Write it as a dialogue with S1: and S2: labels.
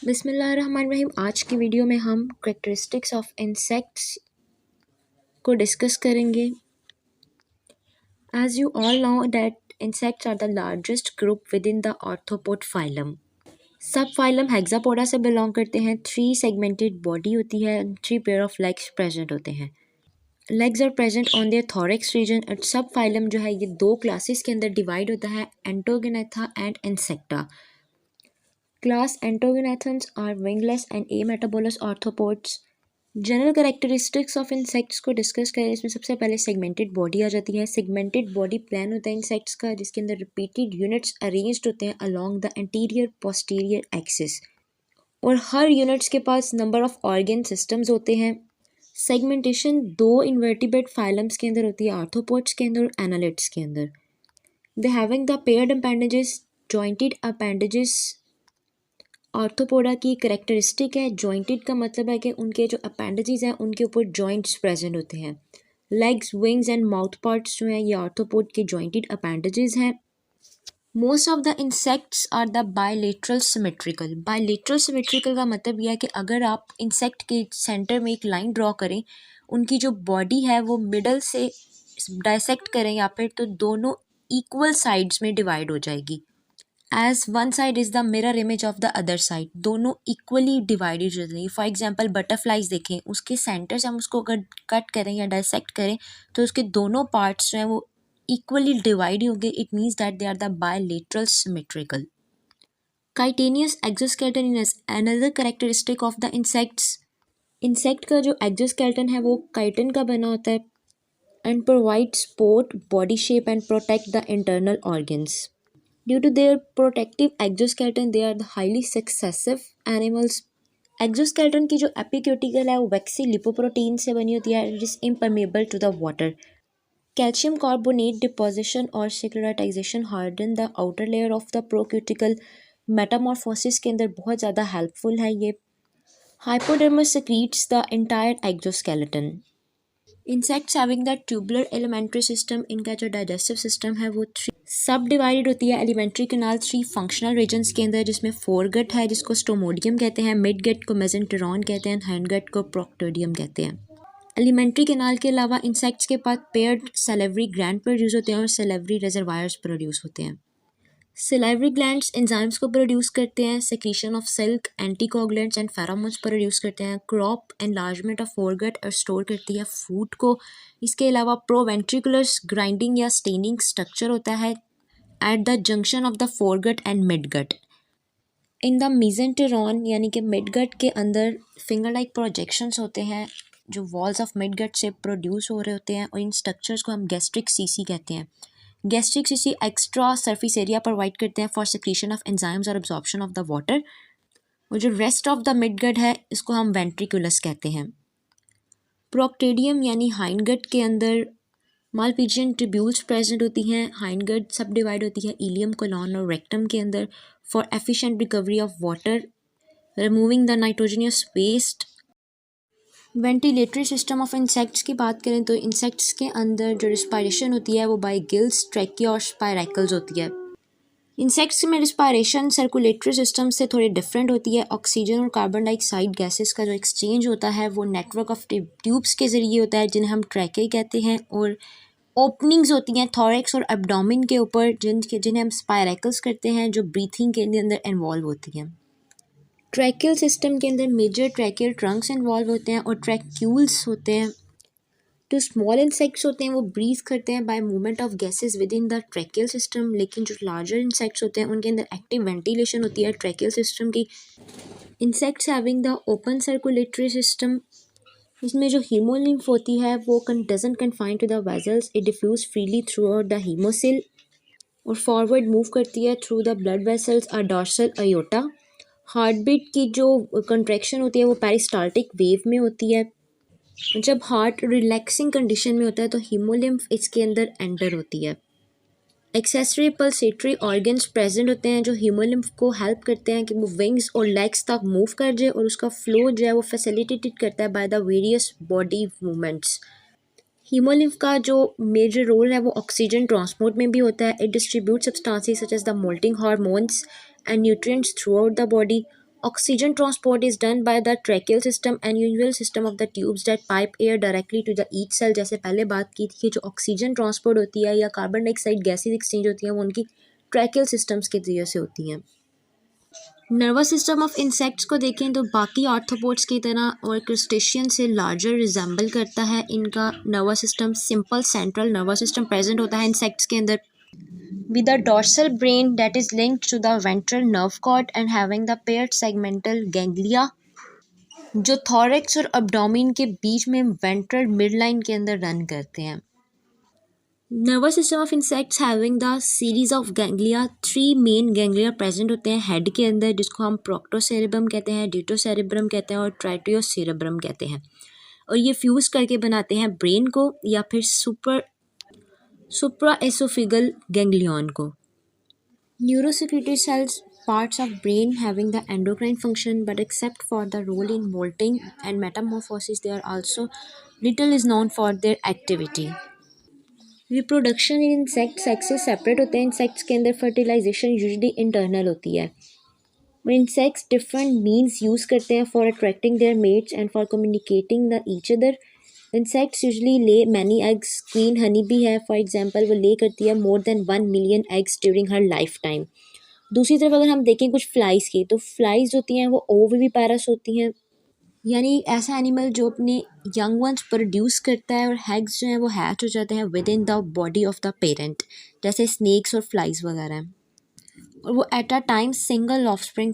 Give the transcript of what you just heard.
S1: बिस्मिल्लाहिर्रहमानिर्रहीम। आज की वीडियो में हम करेक्टरिस्टिक्स ऑफ इंसेक्ट्स को डिस्कस करेंगे। As you all know that insects are the largest group within the arthropod phylum. सब फाइलम हेक्सापोडा से बिलोंग करते हैं। 3 सेगमेंटेड बॉडी होती है, 3 पेयर ऑफ लेग्स प्रेजेंट होते हैं। Legs are present on their thorax region. और सब फाइलम जो है ये 2 क्लासेस के अंदर डिवाइड होता है, entognatha and insecta. Class Antogonathans are wingless and ametabolous arthropods. General characteristics of insects को डिस्कस करें। इसमें सबसे पहले सेगमेंटेड बॉडी आ जाती है। सेगमेंटेड बॉडी प्लान होता है इंसेक्ट्स का, जिसके अंदर रिपीटेड यूनिट्स अरेंज्ड होते हैं along the anterior posterior axis, और हर यूनिट्स के पास नंबर ऑफ ऑर्गन सिस्टम्स होते हैं। सेगमेंटेशन 2 इन्वर्टिब्रेट फाइलम्स के अंदर होती है, आर्थ्रोपोड्स के अंदर और एनालिड्स के अंदर। They having the paired appendages, jointed appendages arthropoda की करेक्टरिस्टिक है। जॉइंटेड का मतलब है कि उनके जो अपेंडेजेस हैं उनके ऊपर जॉइंट्स प्रेजेंट होते हैं। Legs, wings and mouth parts जो हैं ये आर्थ्रोपोड के जॉइंटेड अपेंडेजेस हैं। Most of the insects are the bilateral symmetrical. Bilateral symmetrical का मतलब यह है कि अगर आप इंसेक्ट के सेंटर में एक लाइन ड्रॉ करें, उनकी जो बॉडी है वो मिडल से डायसेक्ट करें या फिर, तो दोनों इक्वल साइड्स में डिवाइड हो जाएगी। As one side is the mirror image of the other side, दोनों इक्वली डिवाइडेड हो जाएंगी। फॉर एग्जाम्पल बटरफ्लाइज देखें, उसके सेंटर से हम उसको अगर कट करें या डायसेक्ट करें तो उसके दोनों पार्ट्स जो हैं वो इक्वली डिवाइड होंगे। It means that they are the bilateral symmetrical. Chitinous exoskeleton is another characteristic of the insects. Insect का जो एक्सोस्केलेटन है वो काइटिन का बना होता है and provide support, body shape and protect the internal organs. Due to their protective exoskeleton, they are the highly successive animals. Exoskeleton की जो एपिक्यूटिकल है वो वैक्सी लिपोप्रोटीन से बनी होती है, it is impermeable to the water. Calcium carbonate deposition और sclerotization harden the outer layer of the procuticle. Metamorphosis के अंदर बहुत ज़्यादा हेल्पफुल है ये। Hypodermis secretes the entire exoskeleton. Insects having the tubular alimentary system, इनका जो डाइजेस्टिव सिस्टम है वो 3 सब डिवाइडेड होती है एलिमेंट्री कैनाल 3 फंक्शनल रीजन्स के अंदर, जिसमें फोरगट है जिसको स्टोमोडियम कहते हैं, मिड गट को मेसेंटेरॉन कहते हैं, हैंड गट को प्रोक्टोडियम कहते हैं। एलिमेंट्री कैनाल के अलावा इंसेक्ट्स के पास पेयर्ड सेलेवरी ग्लैंड प्रोड्यूस होते हैं और सेलेवरी रिजर्वायर्स प्रोड्यूस होते हैं। सिलाइवरी ग्लैंड्स एंजाइम्स को प्रोड्यूस करते हैं, secretion of silk, anticoagulants and pheromones produce करते हैं। क्रॉप एनलार्जमेंट ऑफ फोरगट और स्टोर करती है फूड को। इसके अलावा प्रोवेंट्रिकुलर्स ग्राइंडिंग या स्टेनिंग स्ट्रक्चर होता है at the junction of the foregut and midgut. In the mesenteron यानी कि मिडगट के अंदर फिंगर लाइक प्रोजेक्शंस होते हैं जो वॉल्स ऑफ मिडगट से प्रोड्यूस हो रहे होते हैं, और इन स्ट्रक्चर्स को हम गैस्ट्रिक सीसी कहते हैं। Gastric CC extra surface area provide करते हैं फॉर सेक्रीशन ऑफ एंजाइम्स और एब्जॉर्प्शन ऑफ द वाटर, और जो रेस्ट ऑफ द मिडगट है इसको हम वेंट्रिकुलस कहते हैं। प्रोक्टेडियम यानी हाइंडगट के अंदर मालपीजियन ट्यूब्यूल्स प्रेजेंट होती हैं। हाइंडगट सब डिवाइड होती है इलियम, कोलॉन और रेक्टम के अंदर for efficient recovery of water, removing the nitrogenous waste. Ventilatory system of insects की बात करें तो इंसेक्ट्स के अंदर जो रिस्पायरेशन होती है वो बाय गिल्स, ट्रैकिया और स्पायरैकल्स होती है। इंसेक्ट्स में रिस्पायरेशन सर्कुलेटरी सिस्टम से थोड़ी डिफरेंट होती है। ऑक्सीजन और कार्बन डाइऑक्साइड गैसेस का जो एक्सचेंज होता है वो नेटवर्क ऑफ ट्यूब्स के ज़रिए होता है, जिन्हें हम ट्रैके कहते हैं, और ओपनिंग्स होती हैं थॉरैक्स और एब्डोमेन के ऊपर जिन्हें हम स्पायरैकल्स करते हैं, जो ब्रीथिंग के अंदर इन्वॉल्व होती हैं। ट्रैकियल सिस्टम के अंदर मेजर ट्रैकियल ट्रंक्स इन्वॉल्व होते हैं और ट्रैक्यूल्स होते हैं। जो स्मॉल इंसेक्ट्स होते हैं वो ब्रीथ करते हैं by movement of gases within the tracheal system, लेकिन जो लार्जर इंसेक्ट्स होते हैं उनके अंदर एक्टिव वेंटिलेशन होती है ट्रैकियल सिस्टम की। Insects having the open circulatory system, इसमें जो हीमोलिम्फ होती है वो doesn't confine to the vessels, it diffuse freely throughout the haemocoel और फॉरवर्ड मूव करती है थ्रू द ब्लड वेसल्स और डॉर्सल अयोटा। हार्ट बीट की जो कंट्रैक्शन होती है वो पेरिस्टाल्टिक वेव में होती है। जब हार्ट रिलैक्सिंग कंडीशन में होता है तो हीमोलिम्फ इसके अंदर एंटर होती है। एक्सेसरी पल्सेटरी ऑर्गन्स प्रेजेंट होते हैं जो हीमोलिम्फ को हेल्प करते हैं कि वो विंग्स और लेग्स तक मूव कर जाए, और उसका फ्लो जो है वो फैसिलिटेटेड करता है by the various body movements. Haemolymph का जो मेजर रोल है वो ऑक्सीजन ट्रांसपोर्ट में भी होता है। It distribute substances such as the moulting hormones and nutrients throughout the body. Oxygen transport is done by the tracheal system and usual system of the tubes that pipe air directly to the each cell. जैसे पहले बात की थी कि जो oxygen transport होती है या कार्बन डाइऑक्साइड गैसेज एक्सचेंज होती है वो उनकी ट्रैकियल सिस्टम्स के जरिए से होती हैं। नर्वस सिस्टम ऑफ इंसेक्ट्स को देखें तो बाकी आर्थ्रोपोड्स की तरह और क्रस्टेशियन से लार्जर रिजेंबल करता है। इनका nervous system simple central nervous system present होता है इंसेक्ट्स के अंदर with a dorsal brain that is linked to the ventral nerve cord and having the paired segmental ganglia जो थॉरेक्स और abdomen के बीच में वेंट्रल मिडलाइन के अंदर रन करते हैं। Nervous system of insects having the series of ganglia, 3 main ganglia present होते हैं हेड के अंदर जिसको हम प्रोक्टोसेरेब्रम कहते हैं, ड्यूटोसेरेब्रम कहते हैं और ट्राइटियोसेरेब्रम कहते हैं और ये फ्यूज करके बनाते हैं ब्रेन को या फिर सुप्राएसोफेगल गैंग्लियन को। Neurosecretory cells parts of brain having the endocrine function but except for the role in molting and metamorphosis they are also little is known for their activity। Reproduction in insect sex से separate होते हैं। Insects के अंदर fertilisation usually internal होती है और insects different means use करते हैं for attracting their mates and for communicating the each other. Insects usually lay many eggs, queen honey भी है फॉर एग्जांपल, वो ले करती है more than 1 million eggs during her lifetime. दूसरी तरफ अगर हम देखें कुछ फ्लाइज की तो फ्लाइज होती हैं वो ओविविपैरस होती हैं यानी ऐसा एनिमल जो अपने यंग वंस प्रोड्यूस करता है और हैग्स जो हैं वो हैच हो जाते हैं with in the body of the parent, जैसे स्नेक्स और फ्लाइज वगैरह और वो at a time single offspring